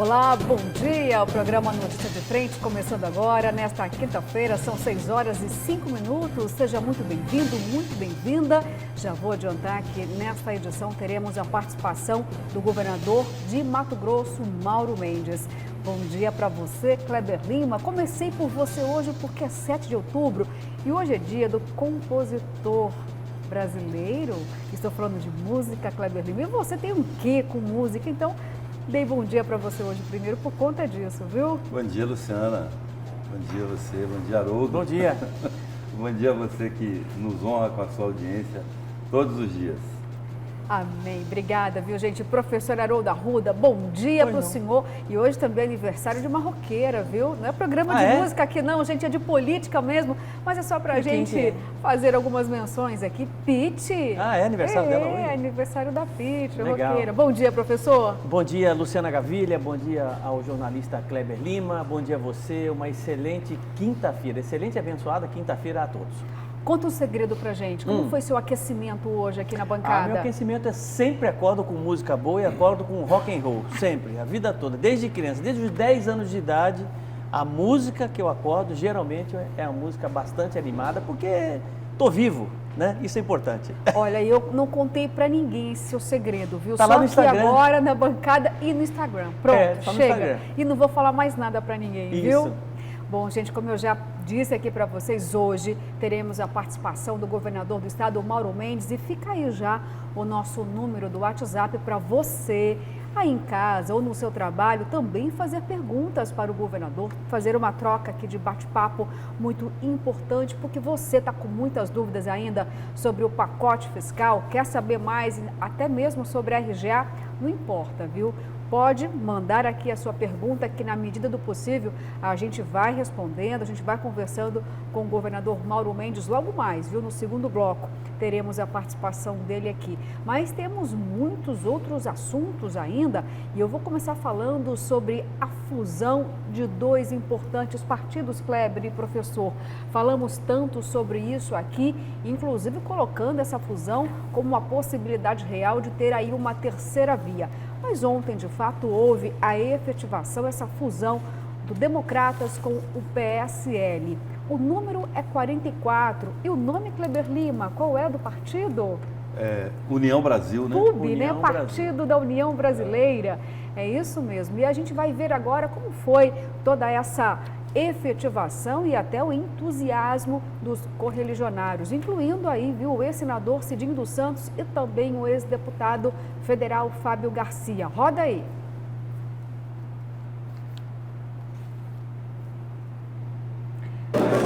Olá, bom dia. O programa Notícia de Frente começando agora, nesta quinta-feira, são 6 horas e 5 minutos. Seja muito bem-vindo, muito bem-vinda. Já vou adiantar que nesta edição teremos a participação do governador de Mato Grosso, Mauro Mendes. Bom dia para você, Kleber Lima. Comecei por você hoje porque é 7 de outubro e hoje é dia do compositor brasileiro. Estou falando de música, Kleber Lima. E você tem um quê com música? Então, dei bom dia para você hoje primeiro por conta disso, viu? Bom dia, Luciana. Bom dia a você, bom dia, Haroldo. Bom dia. Bom dia a você que nos honra com a sua audiência todos os dias. Amém. Obrigada, viu, gente? Professor Haroldo Arruda, bom dia para o senhor. E hoje também é aniversário de uma roqueira, viu? Não é programa de música aqui não, gente, é de política mesmo. Mas é só para a gente fazer algumas menções aqui. Pete. É aniversário dela hoje? É aniversário da Pete, Legal. roqueira. Bom dia, professor. Bom dia, Luciana Gavilha. Bom dia ao jornalista Kleber Lima. Bom dia a você. Uma excelente quinta-feira. Excelente e abençoada quinta-feira a todos. Conta um segredo pra gente. Como foi seu aquecimento hoje aqui na bancada? Meu aquecimento é sempre acordo com música boa e acordo com rock and roll. Sempre, a vida toda. Desde criança, desde os 10 anos de idade, a música que eu acordo geralmente é uma música bastante animada, porque tô vivo, né? Isso é importante. Olha, eu não contei pra ninguém esse seu segredo, viu? Tá Só lá no aqui Instagram. Agora na bancada e no Instagram. Pronto, só no chega. Instagram. E não vou falar mais nada pra ninguém, Isso. viu? Bom, gente, como eu já disse aqui para vocês, hoje teremos a participação do governador do estado, Mauro Mendes, e fica aí já o nosso número do WhatsApp para você, aí em casa ou no seu trabalho, também fazer perguntas para o governador, fazer uma troca aqui de bate-papo muito importante, porque você está com muitas dúvidas ainda sobre o pacote fiscal, quer saber mais, até mesmo sobre a RGA, não importa, viu? Pode mandar aqui a sua pergunta, que na medida do possível a gente vai respondendo, a gente vai conversando com o governador Mauro Mendes logo mais, viu? No segundo bloco teremos a participação dele aqui. Mas temos muitos outros assuntos ainda e eu vou começar falando sobre a fusão de dois importantes partidos, Kleber e professor. Falamos tanto sobre isso aqui, inclusive colocando essa fusão como uma possibilidade real de ter aí uma terceira via. Mas ontem, de fato, houve a efetivação, essa fusão do Democratas com o PSL. O número é 44. E o nome, Kleber Lima, qual é do partido? União Brasil, né? PUB, União né? Brasil. Partido da União Brasileira. É isso mesmo. E a gente vai ver agora como foi toda essa efetivação e até o entusiasmo dos correligionários, incluindo aí, viu, o ex-senador Cidinho dos Santos e também o ex-deputado federal Fábio Garcia. Roda aí.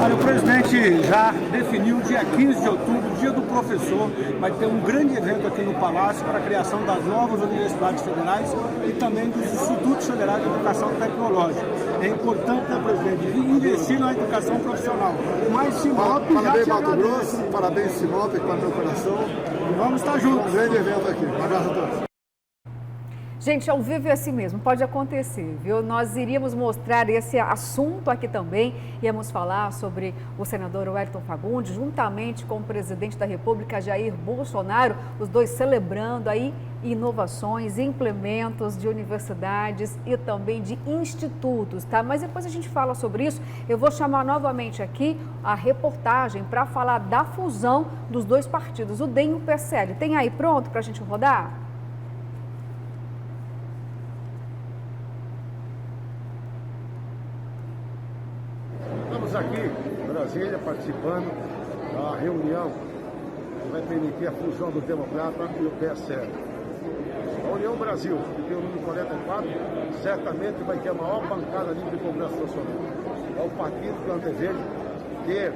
Olha, o presidente já definiu o dia 15 de outubro, dia do professor. Vai ter um grande evento aqui no Palácio para a criação das novas universidades federais e também dos institutos federais de educação tecnológica. É importante, né, presidente, investir na educação profissional. Mas Sinop Parabéns, já te Mato agradece. Grosso, parabéns, Sinop, para meu coração. Vamos estar juntos. Um grande evento aqui. Um abraço a todos. Gente, ao vivo é assim mesmo, pode acontecer, viu? Nós iríamos mostrar esse assunto aqui também, íamos falar sobre o senador Wellington Fagundes, juntamente com o presidente da República, Jair Bolsonaro, os dois celebrando aí inovações, implementos de universidades e também de institutos, tá? Mas depois a gente fala sobre isso. Eu vou chamar novamente aqui a reportagem para falar da fusão dos dois partidos, o DEM e o PSL. Tem aí pronto para a gente rodar? Estamos aqui em Brasília participando da reunião que vai permitir a fusão do Democrata e o PSL. A União Brasil, que tem o número 44, certamente vai ter a maior bancada livre de Congresso Nacional. É o partido que eu desejo ter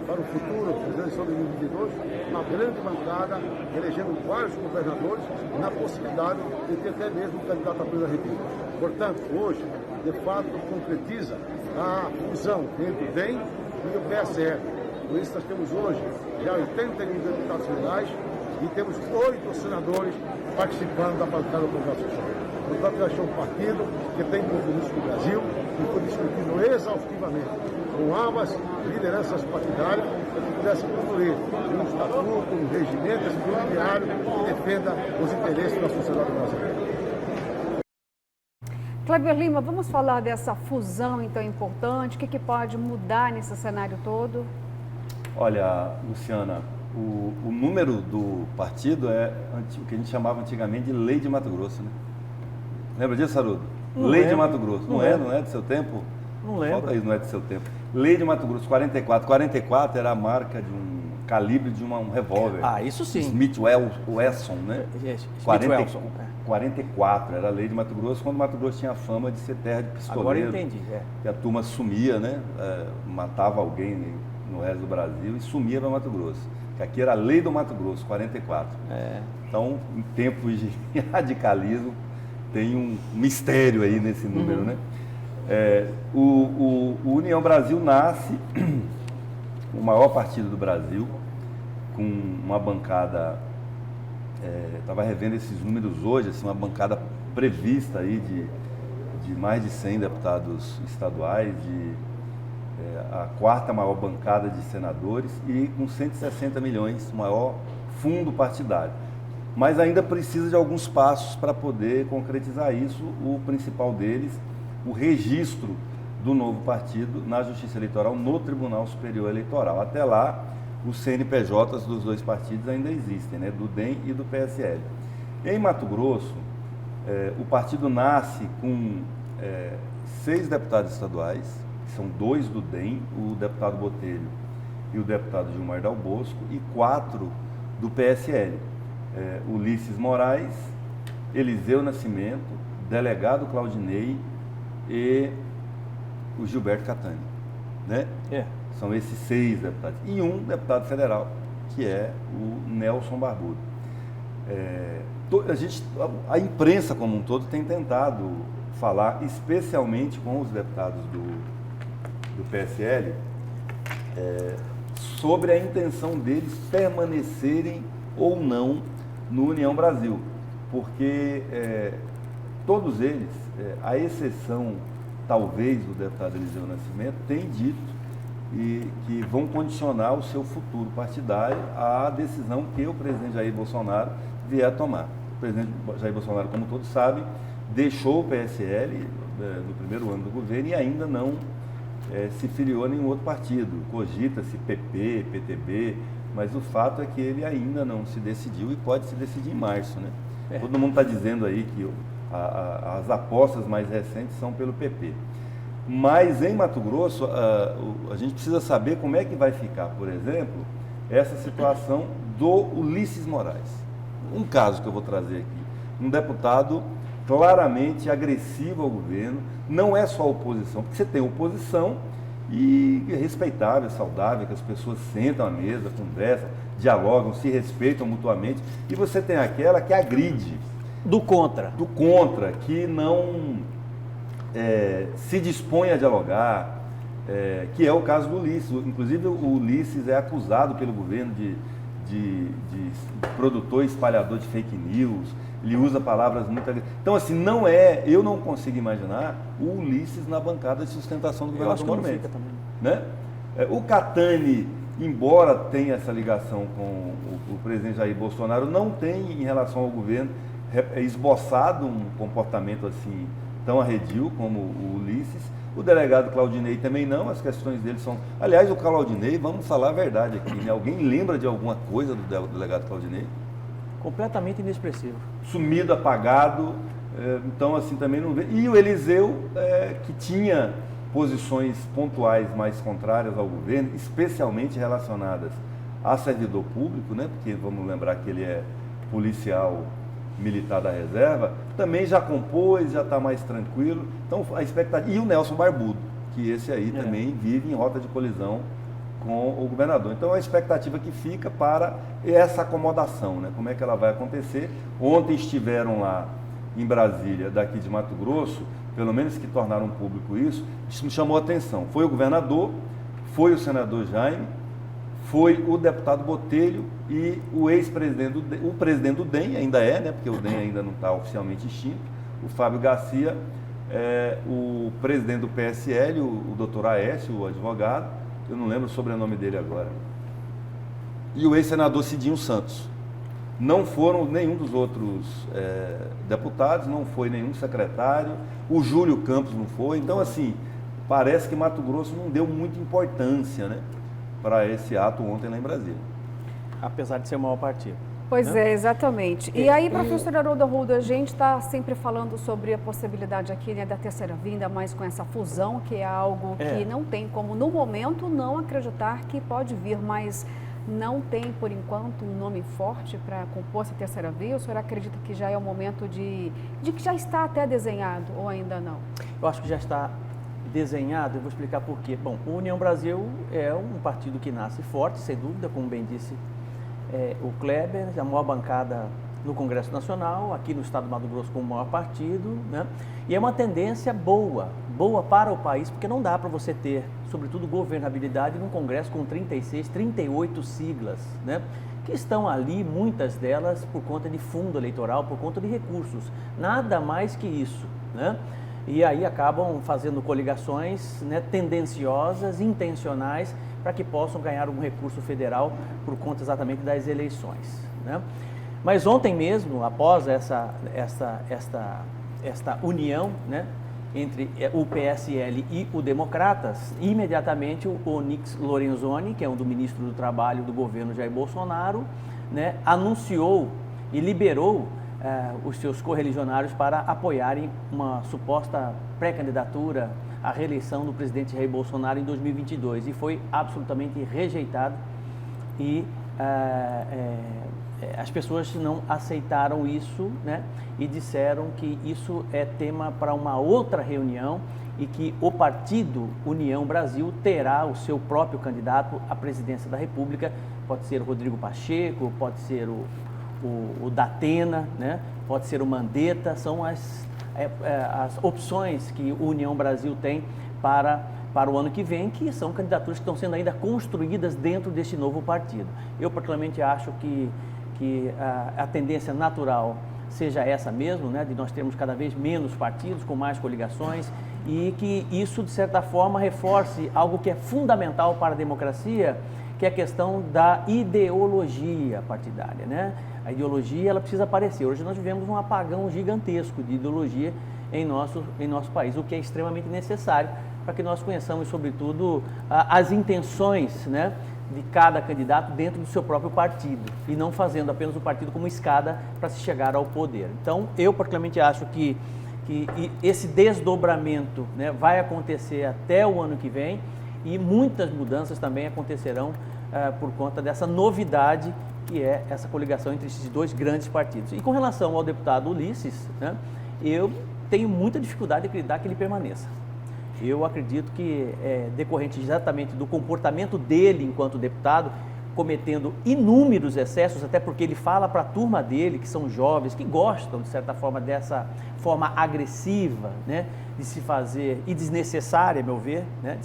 para o futuro, na eleição de 2022, uma grande bancada, elegendo vários governadores, na possibilidade de ter até mesmo um candidato a presidente da República. Portanto, hoje, de fato, concretiza a fusão entre o DEM e o PSL. Por isso, nós temos hoje já 81 deputados federais e temos 8 senadores participando da bancada do Congresso Nacional. Portanto, nós somos um partido que tem compromisso com o Brasil e foi discutido exaustivamente com ambas lideranças partidárias para que pudesse construir um estatuto, um regimento, um diário que defenda os interesses da sociedade brasileira. Kleber Lima, vamos falar dessa fusão então importante, o que pode mudar nesse cenário todo? Olha, Luciana, o número do partido é o que a gente chamava antigamente de Lei de Mato Grosso, né? Lembra disso, Haroldo? Lei de Mato Grosso. Não é do seu tempo? Não lembro. Falta isso, não é do seu tempo. Lei de Mato Grosso, 44. 44 era a marca de um calibre de um revólver. Ah, isso sim. Smith Wesson, né? Smith 40, Wesson. 44, era a lei de Mato Grosso, quando Mato Grosso tinha a fama de ser terra de pistoleiro. Agora entendi, Que a turma sumia, né? Matava alguém no resto do Brasil e sumia para Mato Grosso. Que aqui era a lei do Mato Grosso, 44. Então, em tempos de radicalismo, tem um mistério aí nesse número, né? O União Brasil nasce, o maior partido do Brasil, com uma bancada, estava revendo esses números hoje, assim, uma bancada prevista aí de mais de 100 deputados estaduais, a quarta maior bancada de senadores e com 160 milhões, maior fundo partidário. Mas ainda precisa de alguns passos para poder concretizar isso. O principal deles, o registro do novo partido na Justiça Eleitoral, no Tribunal Superior Eleitoral. Até lá, os CNPJs dos dois partidos ainda existem, né? Do DEM e do PSL. Em Mato Grosso, o partido nasce com 6 deputados estaduais, que são 2 do DEM, o deputado Botelho e o deputado Gilmar Dal Bosco, e 4 do PSL. Ulisses Moraes, Eliseu Nascimento, delegado Claudinei e o Gilberto Catani, né? São esses 6 deputados. E um deputado federal, que é o Nelson Barbudo. A imprensa como um todo tem tentado falar, especialmente com os deputados do PSL, sobre a intenção deles permanecerem ou não no União Brasil, porque todos eles, à exceção talvez do deputado Eliseu Nascimento, têm dito que vão condicionar o seu futuro partidário à decisão que o presidente Jair Bolsonaro vier a tomar. O presidente Jair Bolsonaro, como todos sabem, deixou o PSL no primeiro ano do governo e ainda não se filiou a nenhum outro partido. Cogita-se PP, PTB, mas o fato é que ele ainda não se decidiu e pode se decidir em março, né? Todo mundo está dizendo aí que as apostas mais recentes são pelo PP. Mas em Mato Grosso, a gente precisa saber como é que vai ficar, por exemplo, essa situação do Ulisses Moraes. Um caso que eu vou trazer aqui, um deputado claramente agressivo ao governo, não é só a oposição, porque você tem oposição e é respeitável, saudável, que as pessoas sentam à mesa, conversam, dialogam, se respeitam mutuamente, e você tem aquela que agride. Do contra, que não se dispõe a dialogar, que é o caso do Ulisses. Inclusive, o Ulisses é acusado pelo governo de produtor e espalhador de fake news, ele usa palavras muito agressivas. Então, assim, eu não consigo imaginar o Ulisses na bancada de sustentação do governador Mauro Mendes, né? O Catani, embora tenha essa ligação com o presidente Jair Bolsonaro, não tem, em relação ao governo, esboçado um comportamento assim tão arredio como o Ulisses. O delegado Claudinei também não, as questões dele são... Aliás, o Claudinei, vamos falar a verdade aqui, né? Alguém lembra de alguma coisa do delegado Claudinei? Completamente inexpressivo. Sumido, apagado, então assim também não vê. E o Eliseu, que tinha posições pontuais mais contrárias ao governo, especialmente relacionadas a servidor público, né? Porque vamos lembrar que ele é policial militar da reserva, também já compôs, já está mais tranquilo. Então a expectativa. E o Nelson Barbudo, que esse aí também vive em rota de colisão com o governador. Então a expectativa que fica para essa acomodação, né? Como é que ela vai acontecer? Ontem estiveram lá em Brasília, daqui de Mato Grosso, pelo menos que tornaram público isso me chamou a atenção. Foi o governador, foi o senador Jaime, foi o deputado Botelho e o ex-presidente, o presidente do DEM, ainda né? Porque o DEM ainda não está oficialmente extinto, o Fábio Garcia, o presidente do PSL, o doutor Aécio, o advogado, eu não lembro o sobrenome dele agora, e o ex-senador Cidinho Santos. Não foram nenhum dos outros deputados, não foi nenhum secretário, o Júlio Campos não foi. Então, assim, parece que Mato Grosso não deu muita importância, né, para esse ato ontem lá em Brasília. Apesar de ser o maior partido. Pois é, exatamente. E aí, professor Haroldo Arruda, a gente está sempre falando sobre a possibilidade aqui, né, da terceira vinda, mas com essa fusão, que é algo que não tem como, no momento, não acreditar que pode vir, mas não tem, por enquanto, um nome forte para compor essa terceira via? O senhor acredita que já é o momento de que já está até desenhado ou ainda não? Eu acho que já está desenhado, eu vou explicar por quê. Bom, o União Brasil é um partido que nasce forte, sem dúvida, como bem disse o Kleber, a maior bancada no Congresso Nacional, aqui no estado do Mato Grosso como o maior partido, né? E é uma tendência boa para o país, porque não dá para você ter, sobretudo, governabilidade num Congresso com 36, 38 siglas, né? Que estão ali, muitas delas, por conta de fundo eleitoral, por conta de recursos, nada mais que isso, né? E aí acabam fazendo coligações, né, tendenciosas, intencionais, para que possam ganhar um recurso federal por conta exatamente das eleições, né? Mas ontem mesmo, após esta união, né, entre o PSL e o Democratas, imediatamente o Onyx Lorenzoni, que é um do ministro do Trabalho do governo Jair Bolsonaro, né, anunciou e liberou os seus correligionários para apoiarem uma suposta pré-candidatura à reeleição do presidente Jair Bolsonaro em 2022, e foi absolutamente rejeitado e as pessoas não aceitaram isso, né, e disseram que isso é tema para uma outra reunião e que o partido União Brasil terá o seu próprio candidato à presidência da República. Pode ser o Rodrigo Pacheco, pode ser o Datena, né, pode ser o Mandetta. São as opções que o União Brasil tem para o ano que vem, que são candidaturas que estão sendo ainda construídas dentro deste novo partido. Eu particularmente acho que a tendência natural seja essa mesmo, né, de nós termos cada vez menos partidos, com mais coligações, e que isso, de certa forma, reforce algo que é fundamental para a democracia, que é a questão da ideologia partidária, né? A ideologia, ela precisa aparecer. Hoje nós vivemos um apagão gigantesco de ideologia em nosso país, o que é extremamente necessário para que nós conheçamos, sobretudo, as intenções, né, de cada candidato dentro do seu próprio partido, e não fazendo apenas o partido como escada para se chegar ao poder. Então, eu particularmente acho que esse desdobramento, né, vai acontecer até o ano que vem, e muitas mudanças também acontecerão por conta dessa novidade que é essa coligação entre esses dois grandes partidos. E com relação ao deputado Ulisses, né, eu tenho muita dificuldade de acreditar que ele permaneça. Eu acredito que é decorrente exatamente do comportamento dele enquanto deputado, cometendo inúmeros excessos, até porque ele fala para a turma dele, que são jovens, que gostam, de certa forma, dessa forma agressiva, né, de se fazer, e desnecessária, a meu ver, né,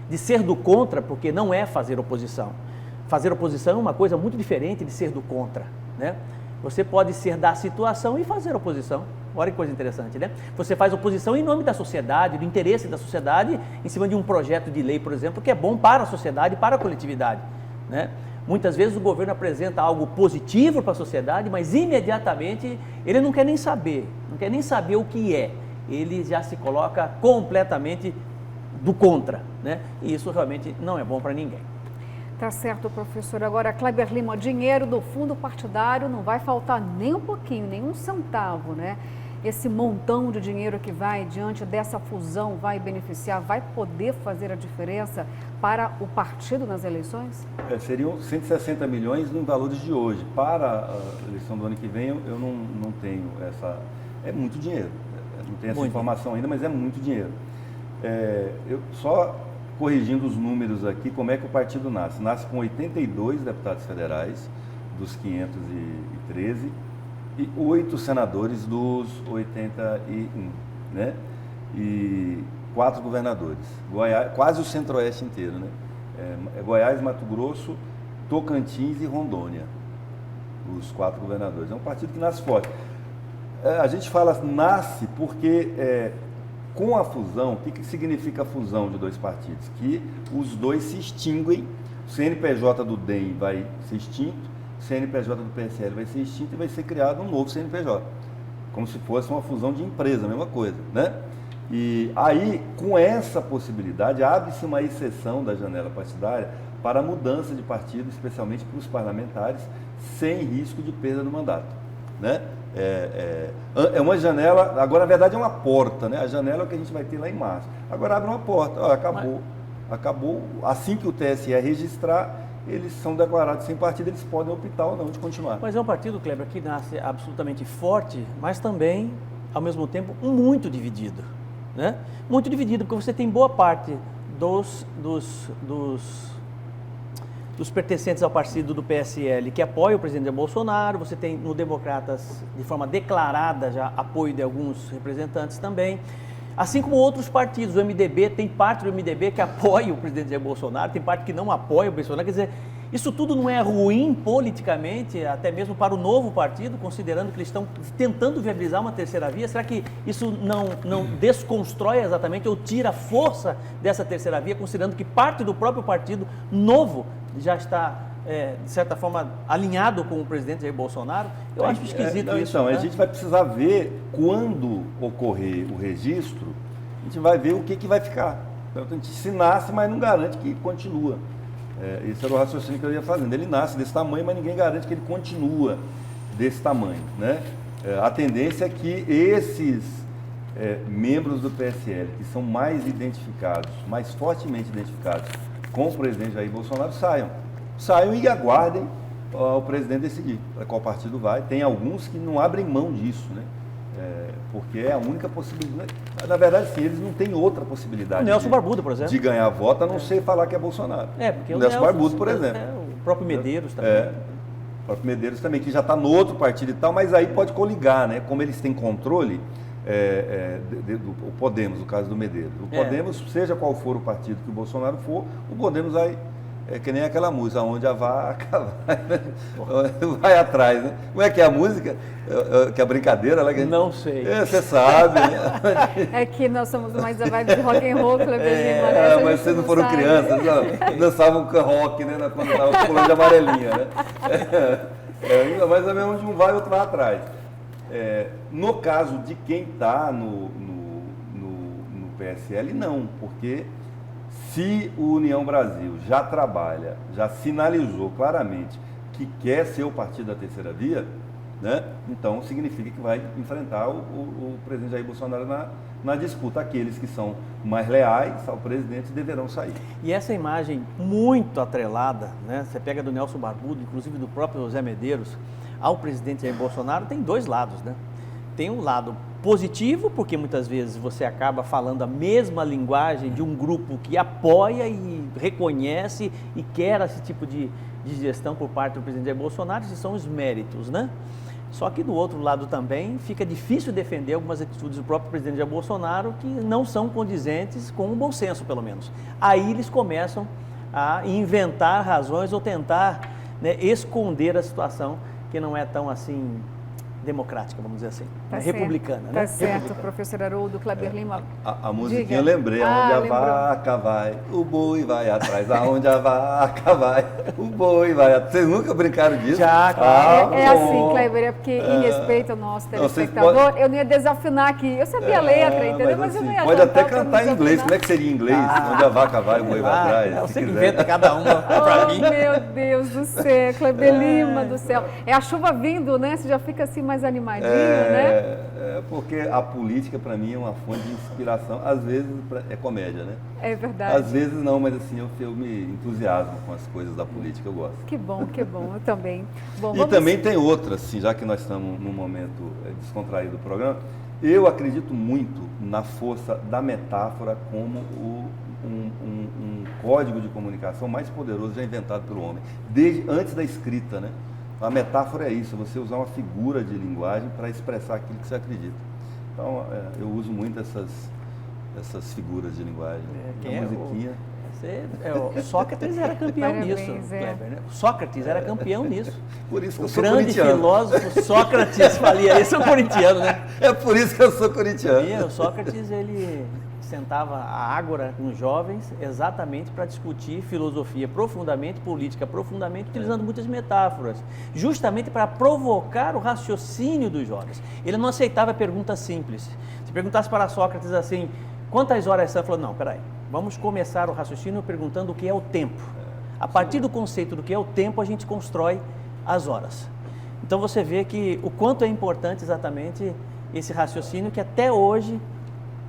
de ser do contra, porque não é fazer oposição. Fazer oposição é uma coisa muito diferente de ser do contra, né? Você pode ser da situação e fazer oposição. Olha que coisa interessante, né? Você faz oposição em nome da sociedade, do interesse da sociedade, em cima de um projeto de lei, por exemplo, que é bom para a sociedade, para a coletividade, né? Muitas vezes o governo apresenta algo positivo para a sociedade, mas imediatamente ele não quer nem saber o que é. Ele já se coloca completamente do contra, né? E isso realmente não é bom para ninguém. Tá certo, professor. Agora, Kleber Lima, dinheiro do fundo partidário não vai faltar nem um pouquinho, nem um centavo, né? Esse montão de dinheiro que vai diante dessa fusão vai beneficiar, vai poder fazer a diferença para o partido nas eleições? Seriam 160 milhões em valores de hoje. Para a eleição do ano que vem, eu não tenho essa... É muito dinheiro. Não tenho essa informação ainda, mas é muito dinheiro. Eu só... Corrigindo os números aqui, como é que o partido nasce? Nasce com 82 deputados federais, dos 513, e 8 senadores dos 81, né? E 4 governadores. Goiás, quase o centro-oeste inteiro, né? Goiás, Mato Grosso, Tocantins e Rondônia, os 4 governadores. É um partido que nasce forte. A gente fala nasce porque... com a fusão, o que significa a fusão de dois partidos? Que os dois se extinguem, o CNPJ do DEM vai ser extinto, CNPJ do PSL vai ser extinto e vai ser criado um novo CNPJ, como se fosse uma fusão de empresa, a mesma coisa, né? E aí, com essa possibilidade, abre-se uma exceção da janela partidária para a mudança de partido, especialmente para os parlamentares, sem risco de perda do mandato, né? É uma janela, agora na verdade é uma porta, né? A janela é o que a gente vai ter lá em março. Agora abre uma porta, ó, acabou, assim que o TSE registrar, eles são declarados sem partido, eles podem optar ou não de continuar. Mas é um partido, Kleber, que nasce absolutamente forte, mas também, ao mesmo tempo, muito dividido, né? Muito dividido, porque você tem boa parte dos pertencentes ao partido do PSL que apoia o presidente Bolsonaro, você tem no Democratas, de forma declarada, já apoio de alguns representantes também, assim como outros partidos. O MDB, tem parte do MDB que apoia o presidente Jair Bolsonaro, tem parte que não apoia o Bolsonaro. Quer dizer, isso tudo não é ruim politicamente, até mesmo para o novo partido, considerando que eles estão tentando viabilizar uma terceira via? Será que isso não desconstrói exatamente ou tira a força dessa terceira via, considerando que parte do próprio partido novo já está, de certa forma, alinhado com o presidente Jair Bolsonaro? Eu acho esquisito isso. Então, né? a gente vai precisar ver, quando ocorrer o registro, a gente vai ver o que vai ficar. Então, a gente se nasce, mas não garante que continua. Esse era o raciocínio que eu ia fazendo. Ele nasce desse tamanho, mas ninguém garante que ele continua desse tamanho, né? A tendência é que esses membros do PSL, que são mais identificados, mais fortemente identificados com o presidente Jair Bolsonaro, saiam e aguardem o presidente decidir para qual partido vai. Tem alguns que não abrem mão disso, né? Porque é a única possibilidade. Na verdade, sim, eles não têm outra possibilidade. O Nelson Barbuda, por exemplo. De ganhar voto, a não ser falar que é Bolsonaro. Porque o Nelson Barbuda, por exemplo. O próprio Medeiros também. O próprio Medeiros também, que já está no outro partido e tal, mas aí pode coligar, né? Como eles têm controle, o Podemos, no caso do Medeiros. O Podemos, seja qual for o partido que o Bolsonaro for, o Podemos vai... É que nem aquela música, onde a vaca vai atrás, né? Como é que é a música? Que é a brincadeira? Né? Não sei. Você sabe. É que nós somos mais da vibe de rock and roll, Kleber Lima, né? Mas vocês não foram crianças, dançavam rock, né? Quando estava pulando de amarelinha, né? Mas é mesmo onde um vai, outro vai atrás. No caso de quem está no PSL, não, porque... Se o União Brasil já trabalha, já sinalizou claramente que quer ser o partido da terceira via, né? Então significa que vai enfrentar o presidente Jair Bolsonaro na disputa. Aqueles que são mais leais ao presidente deverão sair. E essa imagem muito atrelada, né? Você pega do Nelson Barbuda, inclusive do próprio José Medeiros, ao presidente Jair Bolsonaro, tem dois lados, né? Tem um lado positivo, porque muitas vezes você acaba falando a mesma linguagem de um grupo que apoia e reconhece e quer esse tipo de gestão por parte do presidente Jair Bolsonaro. Esses são os méritos, né? Só que do outro lado também fica difícil defender algumas atitudes do próprio presidente Jair Bolsonaro que não são condizentes com o bom senso, pelo menos. Aí eles começam a inventar razões ou tentar, né, esconder a situação que não é tão assim... democrática, vamos dizer assim, republicana, né? Tá certo, professor Haroldo, Kleber Lima. A musiquinha eu lembrei, aonde a vaca vai, o boi vai atrás, aonde a vaca vai, o boi vai atrás. Vocês nunca brincaram disso? Já, claro. Assim, Kleber, é porque em respeito ao nosso telespectador, eu não ia desafinar aqui, eu sabia a letra, entendeu? Mas eu não ia pode até cantar em inglês, como é que seria em inglês? Onde a vaca vai, o boi vai atrás. Você que inventa cada uma pra mim. Meu Deus do céu, Kleber Lima do céu. É a chuva vindo, né? Você já fica assim mais animadinho, né? Porque a política, para mim, é uma fonte de inspiração. Às vezes é comédia, né? É verdade. Às vezes não, mas assim, eu me entusiasmo com as coisas da política, eu gosto. Que bom, eu também. Bom, e também tem outra, assim, já que nós estamos num momento descontraído do programa, eu acredito muito na força da metáfora como um código de comunicação mais poderoso já inventado pelo homem, desde antes da escrita, né? A metáfora é isso, você usar uma figura de linguagem para expressar aquilo que você acredita. Então, eu uso muito essas figuras de linguagem. Quem a musiquinha. O Sócrates era campeão nisso, Kleber, né? Sócrates era campeão nisso. Por isso que eu o sou grande corintiano. filósofo Sócrates falia isso, eu sou corintiano, né? É por isso que eu sou corintiano. E o Sócrates, ele sentava a ágora com os jovens exatamente para discutir filosofia profundamente, política profundamente, utilizando muitas metáforas, justamente para provocar o raciocínio dos jovens. Ele não aceitava perguntas simples. Se perguntasse para Sócrates assim, quantas horas são? Ele falou, não, peraí, vamos começar o raciocínio perguntando o que é o tempo. A partir do conceito do que é o tempo, a gente constrói as horas. Então você vê que o quanto é importante exatamente esse raciocínio que até hoje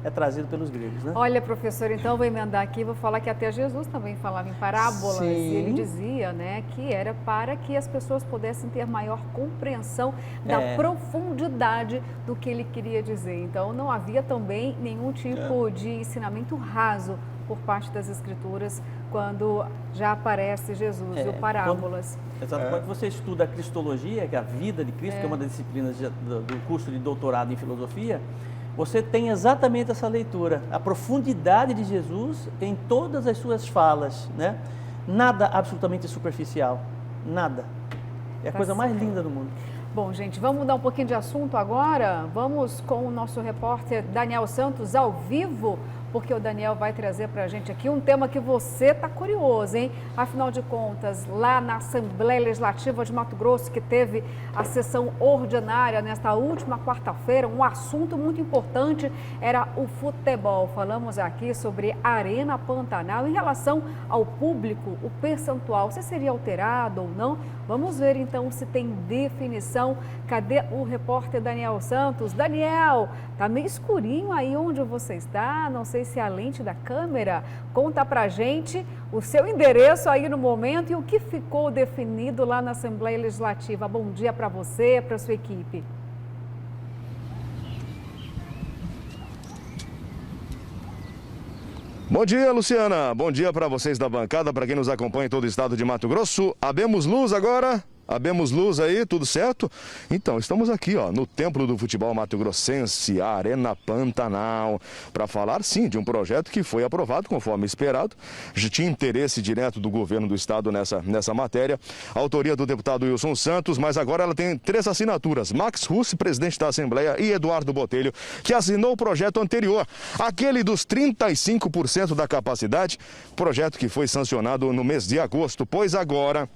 é trazido pelos gregos, né? Olha, professor, então eu vou emendar aqui, vou falar que até Jesus também falava em parábolas. Sim. E ele dizia, né, que era para que as pessoas pudessem ter maior compreensão da profundidade do que ele queria dizer. Então não havia também nenhum tipo de ensinamento raso por parte das Escrituras quando já aparece Jesus e o parábolas. Quando você estuda a cristologia, que é a vida de Cristo, que é uma das disciplinas do curso de doutorado em filosofia, você tem exatamente essa leitura, a profundidade de Jesus em todas as suas falas, né? Nada absolutamente superficial, nada. É a coisa mais linda do mundo. Bom, gente, vamos mudar um pouquinho de assunto agora? Vamos com o nosso repórter Daniel Santos ao vivo, porque o Daniel vai trazer para a gente aqui um tema que você está curioso, hein? Afinal de contas, lá na Assembleia Legislativa de Mato Grosso, que teve a sessão ordinária nesta última quarta-feira, um assunto muito importante era o futebol. Falamos aqui sobre a Arena Pantanal. Em relação ao público, o percentual, se seria alterado ou não? Vamos ver então se tem definição. Cadê o repórter Daniel Santos? Daniel, tá meio escurinho aí onde você está, não sei se é a lente da câmera. Conta pra gente o seu endereço aí no momento e o que ficou definido lá na Assembleia Legislativa. Bom dia para você, para sua equipe. Bom dia, Luciana. Bom dia para vocês da bancada, para quem nos acompanha em todo o estado de Mato Grosso. Abemos luz agora? Abemos luz aí, tudo certo? Então, estamos aqui, ó, no Templo do Futebol Mato Grossense, a Arena Pantanal, para falar, sim, de um projeto que foi aprovado conforme esperado. Já tinha interesse direto do governo do estado nessa matéria. A autoria do deputado Wilson Santos, mas agora ela tem 3 assinaturas. Max Russi, presidente da Assembleia, e Eduardo Botelho, que assinou o projeto anterior, aquele dos 35% da capacidade, projeto que foi sancionado no mês de agosto, pois agora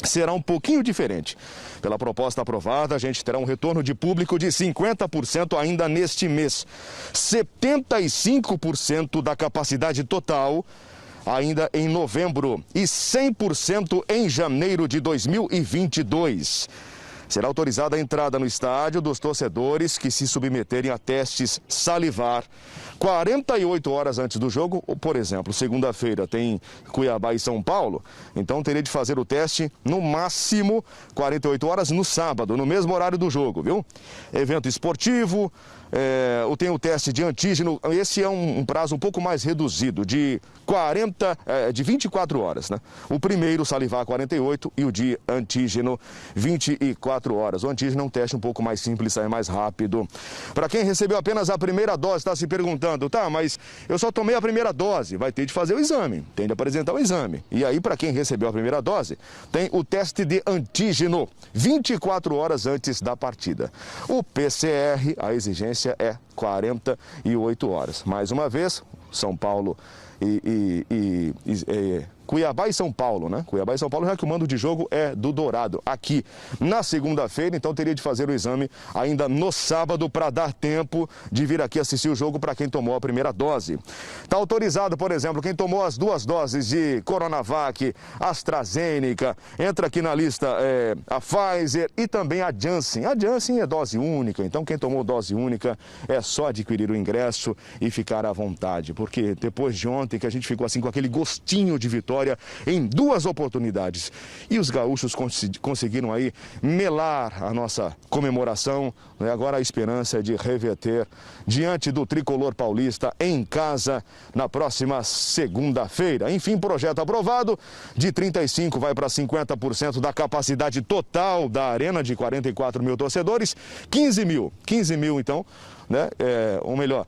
será um pouquinho diferente. Pela proposta aprovada, a gente terá um retorno de público de 50% ainda neste mês. 75% da capacidade total ainda em novembro e 100% em janeiro de 2022. Será autorizada a entrada no estádio dos torcedores que se submeterem a testes salivar 48 horas antes do jogo. Por exemplo, segunda-feira tem Cuiabá e São Paulo, então teria de fazer o teste no máximo 48 horas no sábado, no mesmo horário do jogo, viu? Evento esportivo, tem o teste de antígeno, esse é um prazo um pouco mais reduzido, de 24 horas, né? O primeiro salivar 48 e o de antígeno 24 horas. O antígeno é um teste um pouco mais simples, sai mais rápido. Para quem recebeu apenas a primeira dose, está se perguntando, tá, mas eu só tomei a primeira dose, vai ter de fazer o exame, tem de apresentar o exame. E aí, para quem recebeu a primeira dose, tem o teste de antígeno 24 horas antes da partida. O PCR, a exigência é 48 horas. Mais uma vez, São Paulo Cuiabá e São Paulo, né? Cuiabá e São Paulo, já que o mando de jogo é do Dourado. Aqui, na segunda-feira, então teria de fazer o exame ainda no sábado para dar tempo de vir aqui assistir o jogo para quem tomou a primeira dose. Está autorizado, por exemplo, quem tomou as 2 doses de Coronavac, AstraZeneca, entra aqui na lista a Pfizer e também a Janssen. A Janssen é dose única, então quem tomou dose única é só adquirir o ingresso e ficar à vontade, porque depois de ontem que a gente ficou assim com aquele gostinho de vitória em 2 oportunidades. E os gaúchos conseguiram aí melar a nossa comemoração, né? Agora a esperança é de reverter diante do tricolor paulista em casa na próxima segunda-feira. Enfim, projeto aprovado, de 35% vai para 50% da capacidade total da arena de 44 mil torcedores, 15 mil então, né? Ou melhor,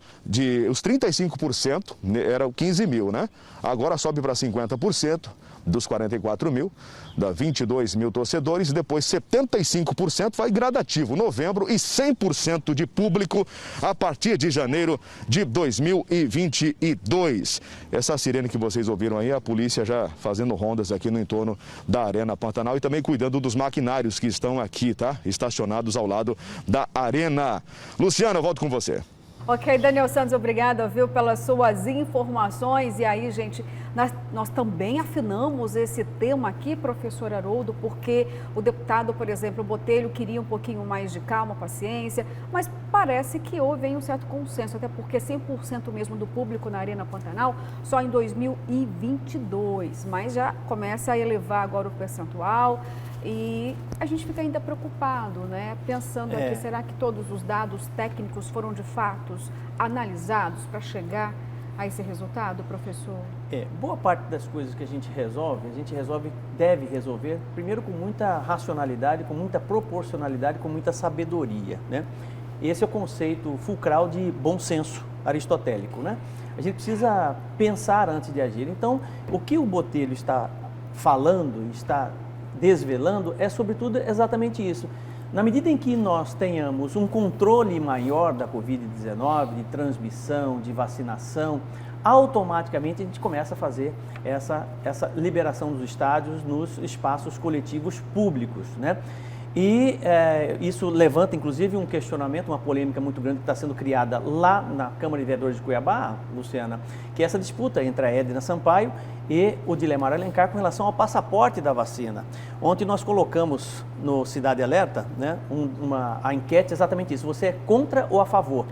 os 35% eram 15 mil, né? Agora sobe para 50%, dos 44 mil, dá 22 mil torcedores, depois 75% vai gradativo, novembro, e 100% de público a partir de janeiro de 2022. Essa sirene que vocês ouviram aí, a polícia já fazendo rondas aqui no entorno da Arena Pantanal e também cuidando dos maquinários que estão aqui, tá? Estacionados ao lado da Arena. Luciano, eu volto com você. Ok, Daniel Santos, obrigada, viu, pelas suas informações. E aí, gente, nós também afinamos esse tema aqui, professor Haroldo, porque o deputado, por exemplo, Botelho, queria um pouquinho mais de calma, paciência, mas parece que houve aí um certo consenso, até porque 100% mesmo do público na Arena Pantanal só em 2022, mas já começa a elevar agora o percentual. E a gente fica ainda preocupado, né? Pensando aqui, será que todos os dados técnicos foram de fato analisados para chegar a esse resultado, professor? Boa parte das coisas que a gente resolve, deve resolver, primeiro com muita racionalidade, com muita proporcionalidade, com muita sabedoria, né? Esse é o conceito fulcral de bom senso aristotélico, né? A gente precisa pensar antes de agir. Então, o que o Botelho está falando, está desvelando, é sobretudo exatamente isso. Na medida em que nós tenhamos um controle maior da Covid-19, de transmissão, de vacinação, automaticamente a gente começa a fazer essa liberação dos estádios nos espaços coletivos públicos, né? E isso levanta, inclusive, um questionamento, uma polêmica muito grande que está sendo criada lá na Câmara de Vereadores de Cuiabá, Luciana, que é essa disputa entre a Edna Sampaio e o Dilemar Alencar com relação ao passaporte da vacina. Ontem nós colocamos no Cidade Alerta, né, a enquete exatamente isso. Você é contra ou a favor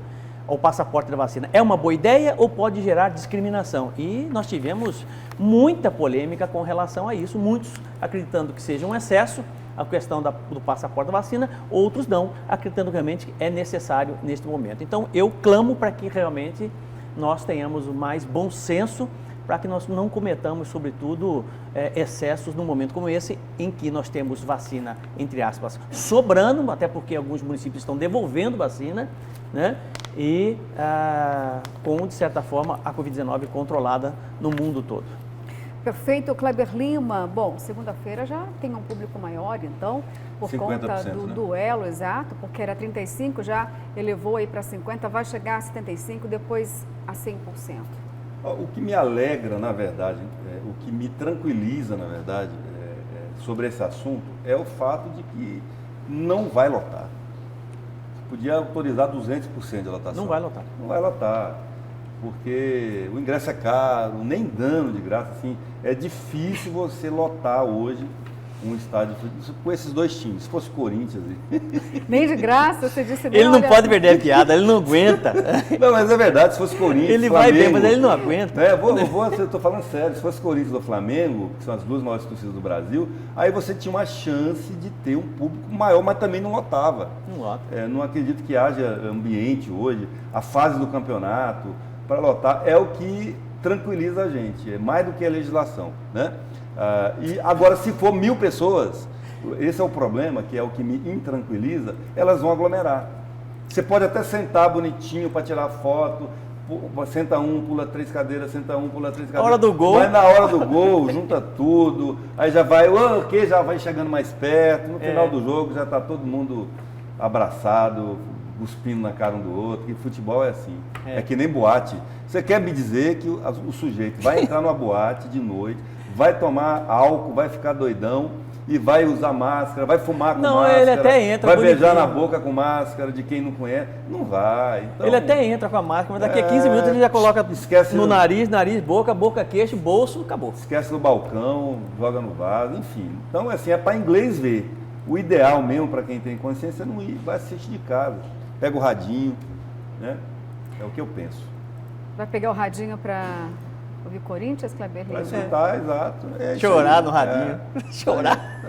ao passaporte da vacina? É uma boa ideia ou pode gerar discriminação? E nós tivemos muita polêmica com relação a isso, muitos acreditando que seja um excesso a questão do passaporte da vacina, outros não, acreditando realmente que é necessário neste momento. Então, eu clamo para que realmente nós tenhamos mais bom senso, para que nós não cometamos, sobretudo, excessos num momento como esse, em que nós temos vacina, entre aspas, sobrando, até porque alguns municípios estão devolvendo vacina, né? E com, de certa forma, a Covid-19 controlada no mundo todo. Perfeito, Kleber Lima. Bom, segunda-feira já tem um público maior, então, por conta do duelo, exato, porque era 35%, já elevou aí para 50%, vai chegar a 75%, depois a 100%. O que me alegra, na verdade, o que me tranquiliza, na verdade, sobre esse assunto, é o fato de que não vai lotar. Podia autorizar 200% de lotação. Não vai lotar. Não vai lotar. Porque o ingresso é caro, nem dando de graça, assim, é difícil você lotar hoje um estádio com esses dois times. Se fosse Corinthians... Nem de graça, você disse... Ele não pode perder a piada, ele não aguenta. Não, mas é verdade, se fosse Corinthians, ele Flamengo, vai bem, mas ele não aguenta. Eu estou falando sério, se fosse Corinthians ou Flamengo, que são as duas maiores torcidas do Brasil, aí você tinha uma chance de ter um público maior, mas também não lotava. Não lota. Não acredito que haja ambiente hoje, a fase do campeonato... para lotar, é o que tranquiliza a gente, é mais do que a legislação, né? E agora, se for 1.000 pessoas, esse é o problema, que é o que me intranquiliza, elas vão aglomerar. Você pode até sentar bonitinho para tirar foto, senta um, pula 3 cadeiras, senta um, pula 3 cadeiras. Hora do gol. Vai na hora do gol, junta tudo, aí já vai, já vai chegando mais perto, no final do jogo já está todo mundo abraçado, cuspindo na cara um do outro, que futebol é assim, é que nem boate. Você quer me dizer que o sujeito vai entrar numa boate de noite, vai tomar álcool, vai ficar doidão e vai usar máscara, vai fumar com máscara, ele até entra vai bonitinho. beijar na boca com máscara de quem não conhece? Não vai. Então, ele até entra com a máscara, mas daqui a 15 minutos ele já coloca no nariz, boca, queixo, bolso, acabou. Esquece no balcão, joga no vaso, enfim. Então, assim, é para inglês ver. O ideal mesmo para quem tem consciência é não ir, vai assistir de casa. Pega o radinho, né? É o que eu penso. Vai pegar o radinho para ouvir Corinthians, Kleber Lima? Vai escutar, exato. Chorar no radinho. Chorar.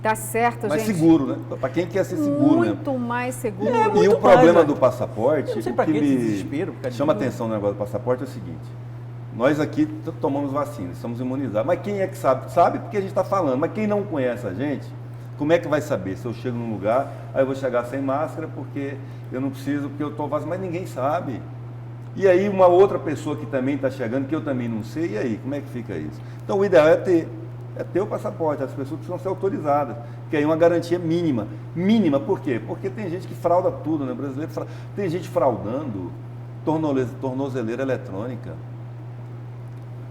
Tá certo, mais gente. Mais seguro, né? Para quem quer ser seguro, muito mais seguro. E o problema do passaporte, não sei pra o que que me desespero, chama atenção no negócio do passaporte é o seguinte. Nós aqui tomamos vacina, estamos imunizados. Mas quem é que sabe? Sabe porque a gente está falando. Mas quem não conhece a gente, como é que vai saber? Se eu chego num lugar, aí eu vou chegar sem máscara porque eu não preciso, porque eu estou vacinado. Mas ninguém sabe. E aí uma outra pessoa que também está chegando, que eu também não sei, e aí, como é que fica isso? Então o ideal é ter o passaporte, as pessoas precisam ser autorizadas, que aí é uma garantia mínima. Mínima por quê? Porque tem gente que frauda tudo, né? Brasileiro tem gente fraudando tornozeleira eletrônica.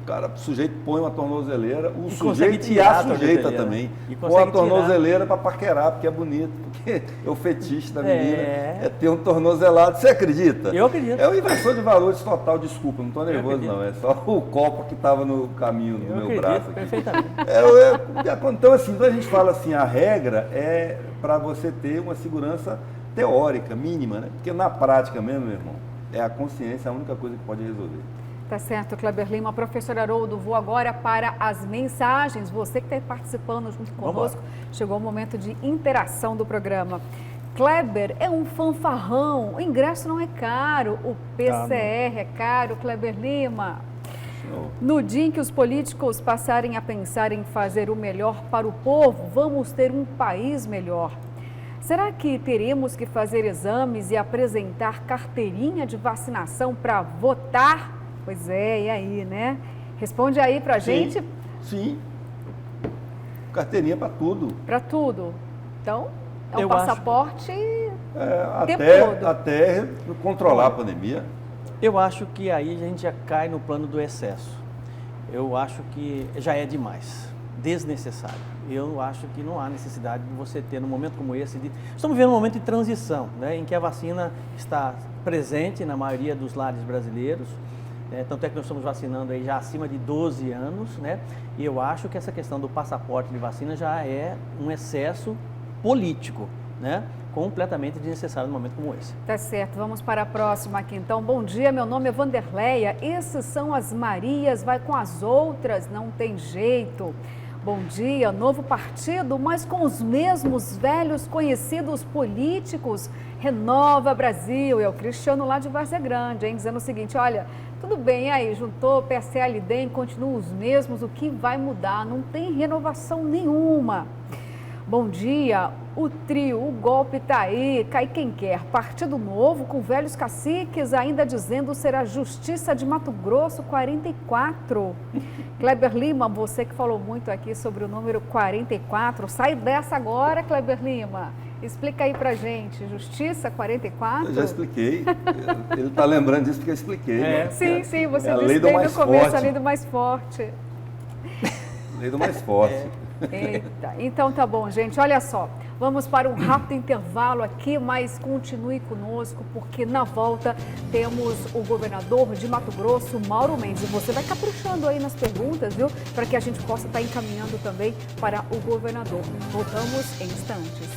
Cara, o sujeito põe uma tornozeleira, o sujeito e a sujeita também. Põe a tornozeleira para paquerar, porque é bonito, porque é o fetiche da menina, é ter um tornozelado. Você acredita? Eu acredito. É uma inversão de valores total, desculpa, não estou nervoso não, é só o copo que estava no caminho do meu braço aqui. Perfeitamente. Então, assim, quando a gente fala assim, a regra é para você ter uma segurança teórica, mínima, né? Porque na prática mesmo, meu irmão, é a consciência a única coisa que pode resolver. Tá certo, Kleber Lima. Professor Haroldo, vou agora para as mensagens. Você que está participando junto conosco, chegou o momento de interação do programa. Kleber é um fanfarrão, o ingresso não é caro, o PCR é caro, Kleber Lima. No dia em que os políticos passarem a pensar em fazer o melhor para o povo, vamos ter um país melhor. Será que teremos que fazer exames e apresentar carteirinha de vacinação para votar? Pois é, e aí, né? Responde aí pra gente. Sim. Carteirinha para tudo. Para tudo. Então, é um passaporte tempo todo. Até controlar a pandemia. Eu acho que aí a gente já cai no plano do excesso. Eu acho que já é demais, desnecessário. Eu acho que não há necessidade de você ter, num momento como esse, estamos vivendo um momento de transição, né, em que a vacina está presente na maioria dos lares brasileiros. Tanto é que nós estamos vacinando aí já acima de 12 anos, né? E eu acho que essa questão do passaporte de vacina já é um excesso político, né? Completamente desnecessário num momento como esse. Tá certo, vamos para a próxima aqui então. Bom dia, meu nome é Vanderleia, esses são as Marias, vai com as outras, não tem jeito. Bom dia, novo partido, mas com os mesmos velhos conhecidos políticos. Renova Brasil, é o Cristiano lá de Várzea Grande, hein? Dizendo o seguinte, olha, tudo bem aí, juntou PSL e DEM, continuam os mesmos, o que vai mudar? Não tem renovação nenhuma. Bom dia, o trio, o golpe tá aí, cai quem quer. Partido Novo com velhos caciques ainda dizendo será Justiça de Mato Grosso 44. Kleber Lima, você que falou muito aqui sobre o número 44, sai dessa agora, Kleber Lima. Explica aí pra gente, Justiça 44? Eu já expliquei, ele tá lembrando disso porque eu expliquei. Né? Sim, você disse desde o começo, a lei do mais forte. Lei do mais forte. Eita, então tá bom, gente, olha só, vamos para um rápido intervalo aqui, mas continue conosco, porque na volta temos o governador de Mato Grosso, Mauro Mendes, e você vai caprichando aí nas perguntas, viu, para que a gente possa estar encaminhando também para o governador. Voltamos em instantes.